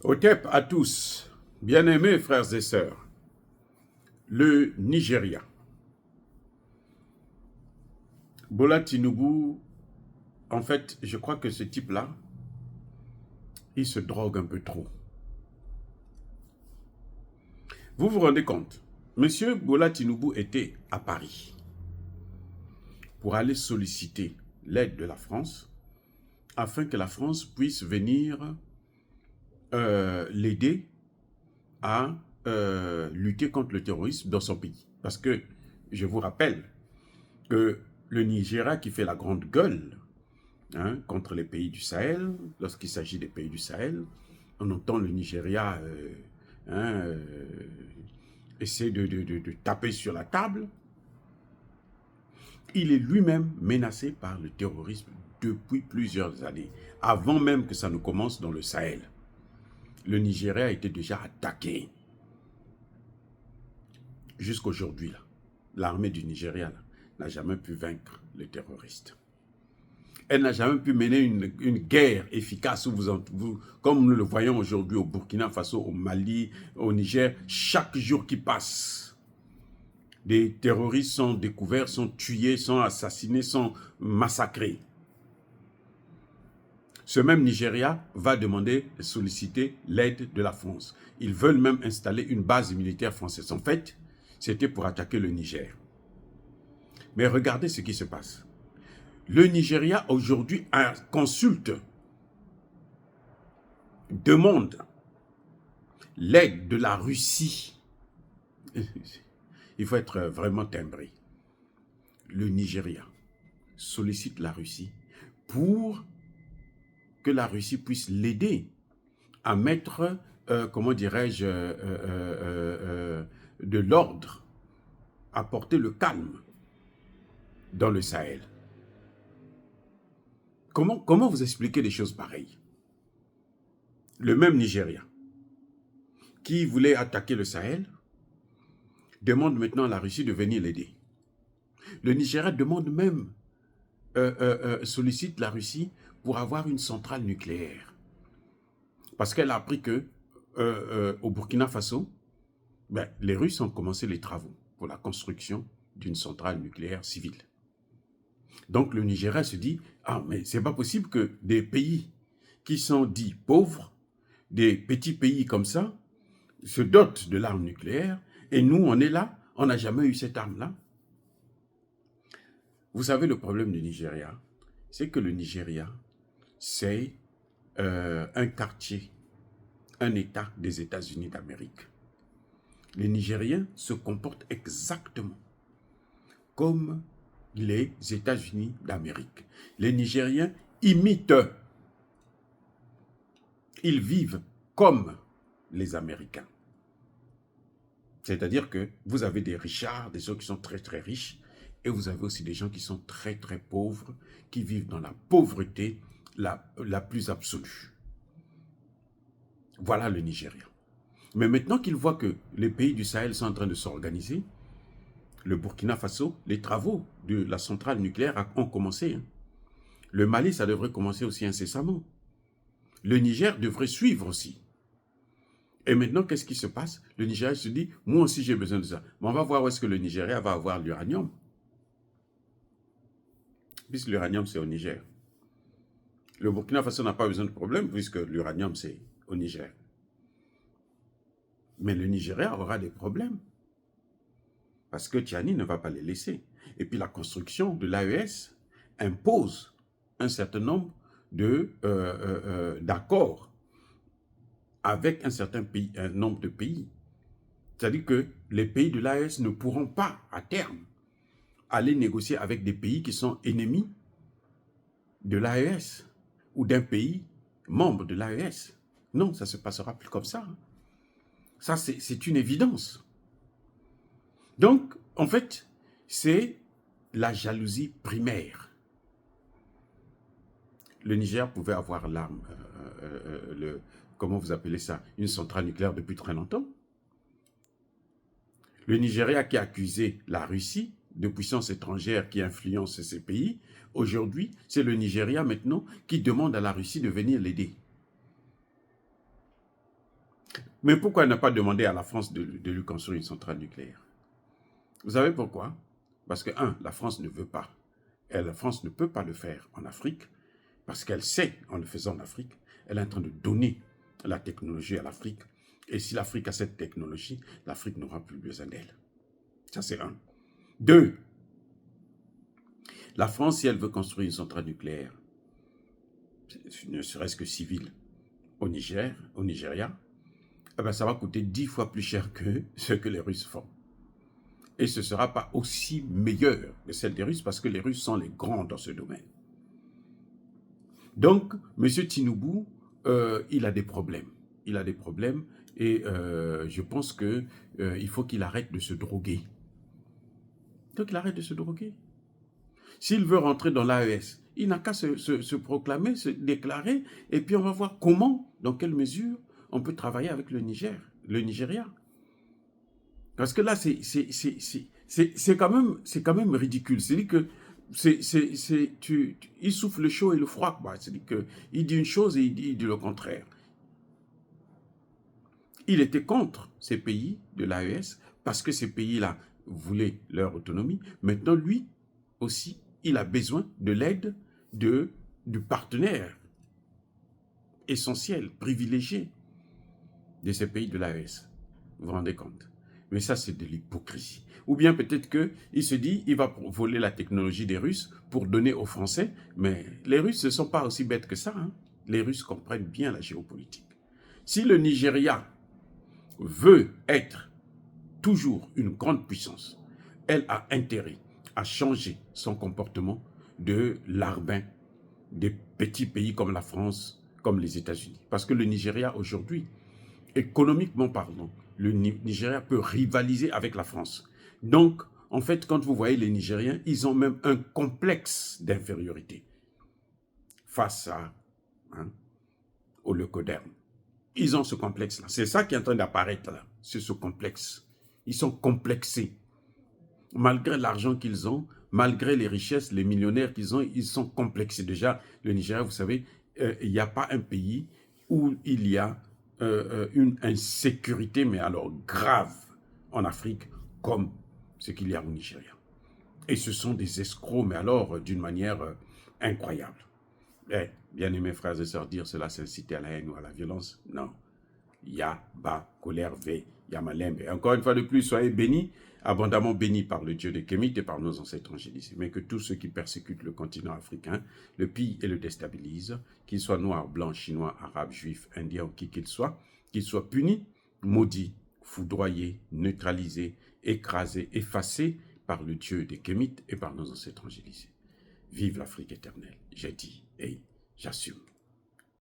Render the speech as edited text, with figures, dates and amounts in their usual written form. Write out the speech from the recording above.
Otep à tous, bien-aimés frères et sœurs, le Nigeria. Bola Tinubu, en fait, je crois que ce type-là, il se drogue un peu trop. Vous vous rendez compte, Monsieur Bola Tinubu était à Paris pour aller solliciter l'aide de la France afin que la France puisse venir l'aider à lutter contre le terrorisme dans son pays. Parce que je vous rappelle que le Nigeria qui fait la grande gueule contre les pays du Sahel, lorsqu'il s'agit des pays du Sahel, on entend le Nigeria essayer de taper sur la table. Il est lui-même menacé par le terrorisme depuis plusieurs années, avant même que ça ne commence dans le Sahel. Le Nigeria a été déjà attaqué. Jusqu'aujourd'hui, l'armée du Nigeria n'a jamais pu vaincre les terroristes. Elle n'a jamais pu mener une guerre efficace comme nous le voyons aujourd'hui au Burkina Faso, au Mali, au Niger. Chaque jour qui passe, des terroristes sont découverts, sont tués, sont assassinés, sont massacrés. Ce même Nigeria va solliciter l'aide de la France. Ils veulent même installer une base militaire française. En fait, c'était pour attaquer le Niger. Mais regardez ce qui se passe. Le Nigeria aujourd'hui consulte, demande l'aide de la Russie. Il faut être vraiment timbré. Le Nigeria sollicite la Russie pour que la Russie puisse l'aider à mettre, comment dirais-je, de l'ordre, à porter le calme dans le Sahel. Comment vous expliquer des choses pareilles? Le même Nigeria, qui voulait attaquer le Sahel, demande maintenant à la Russie de venir l'aider. Le Nigeria demande même, sollicite la Russie pour avoir une centrale nucléaire. Parce qu'elle a appris que au Burkina Faso, les Russes ont commencé les travaux pour la construction d'une centrale nucléaire civile. Donc le Nigeria se dit, mais c'est pas possible que des pays qui sont dits pauvres, des petits pays comme ça, se dotent de l'arme nucléaire, et nous, on est là, on n'a jamais eu cette arme-là. Vous savez, le problème du Nigeria, c'est que le Nigeria, c'est un quartier, un État des États-Unis d'Amérique. Les Nigériens se comportent exactement comme les États-Unis d'Amérique. Les Nigériens imitent. Ils vivent comme les Américains. C'est-à-dire que vous avez des richards, des gens qui sont très très riches, et vous avez aussi des gens qui sont très très pauvres, qui vivent dans la pauvreté la plus absolue. Voilà le Nigeria. Mais maintenant qu'ils voient que les pays du Sahel sont en train de s'organiser, le Burkina Faso, les travaux de la centrale nucléaire ont commencé. Le Mali, ça devrait commencer aussi incessamment. Le Niger devrait suivre aussi. Et maintenant, qu'est-ce qui se passe? Le Nigeria se dit, moi aussi j'ai besoin de ça. Mais on va voir où est-ce que le Nigeria va avoir l'uranium. Puisque l'uranium, c'est au Niger. Le Burkina Faso n'a pas besoin de problème, puisque l'uranium, c'est au Niger. Mais le Nigeria aura des problèmes. Parce que Tiani ne va pas les laisser. Et puis la construction de l'AES impose un certain nombre d'accords avec un certain pays, un nombre de pays. C'est-à-dire que les pays de l'AES ne pourront pas, à terme, aller négocier avec des pays qui sont ennemis de l'AES ou d'un pays membre de l'AES. Non, ça ne se passera plus comme ça. Ça, c'est une évidence. Donc, en fait, c'est la jalousie primaire. Le Niger pouvait avoir l'arme, comment vous appelez ça, une centrale nucléaire depuis très longtemps. Le Nigeria qui a accusé la Russie de puissance étrangère qui influence ces pays, aujourd'hui, c'est le Nigeria maintenant qui demande à la Russie de venir l'aider. Mais pourquoi elle n'a pas demandé à la France de lui construire une centrale nucléaire? Vous savez pourquoi? Parce que, la France ne veut pas. La France ne peut pas le faire en Afrique, parce qu'elle sait, en le faisant en Afrique, elle est en train de donner la technologie à l'Afrique. Et si l'Afrique a cette technologie, l'Afrique n'aura plus besoin d'elle. Ça, c'est 1. 2, la France, si elle veut construire une centrale nucléaire, ne serait-ce que civile, au Nigeria, eh ben, ça va coûter 10 fois plus cher que ce que les Russes font. Et ce ne sera pas aussi meilleur que celle des Russes, parce que les Russes sont les grands dans ce domaine. Donc, M. Tinubu, il a des problèmes. Il a des problèmes et je pense qu'il faut qu'il arrête de se droguer. Donc, il arrête de se droguer. S'il veut rentrer dans l'AES, il n'a qu'à se proclamer, se déclarer, et puis on va voir comment, dans quelle mesure, on peut travailler avec le Nigeria. Parce que là, c'est quand même ridicule. C'est-à-dire que il souffle le chaud et le froid. C'est-à-dire qu'il dit une chose et il dit le contraire. Il était contre ces pays de l'AES parce que ces pays-là voulaient leur autonomie. Maintenant, lui aussi, il a besoin de l'aide du partenaire essentiel, privilégié de ces pays de l'AES. Vous vous rendez compte? Mais ça, c'est de l'hypocrisie. Ou bien peut-être qu'il se dit, il va voler la technologie des Russes pour donner aux Français. Mais les Russes ne sont pas aussi bêtes que ça. Les Russes comprennent bien la géopolitique. Si le Nigeria veut être toujours une grande puissance, elle a intérêt à changer son comportement de larbin des petits pays comme la France, comme les États-Unis. Parce que le Nigeria aujourd'hui, économiquement parlant, le Nigeria peut rivaliser avec la France. Donc, en fait, quand vous voyez les Nigériens, ils ont même un complexe d'infériorité face au leucoderme. Ils ont ce complexe-là. C'est ça qui est en train d'apparaître là. C'est ce complexe. Ils sont complexés. Malgré l'argent qu'ils ont, malgré les richesses, les millionnaires qu'ils ont, ils sont complexés. Déjà, le Nigeria, vous savez, il n'y a pas un pays où il y a une insécurité, mais alors grave en Afrique, comme ce qu'il y a au Nigeria. Et ce sont des escrocs, mais alors d'une manière incroyable. Bien aimés frères et sœurs, dire cela, c'est inciter à la haine ou à la violence. Non. Yaba, colère, V, Yamalembe. Et encore une fois de plus, soyez bénis, abondamment bénis par le Dieu de Kémit et par nos ancêtres angélisés. Mais que tous ceux qui persécutent le continent africain le pillent et le déstabilisent, qu'ils soient noirs, blancs, chinois, arabes, juifs, indiens ou qui qu'ils soient punis, maudits, foudroyés, neutralisés, écrasés, effacés par le Dieu de Kémit et par nos ancêtres angélisés. Vive l'Afrique éternelle, j'ai dit et j'assume.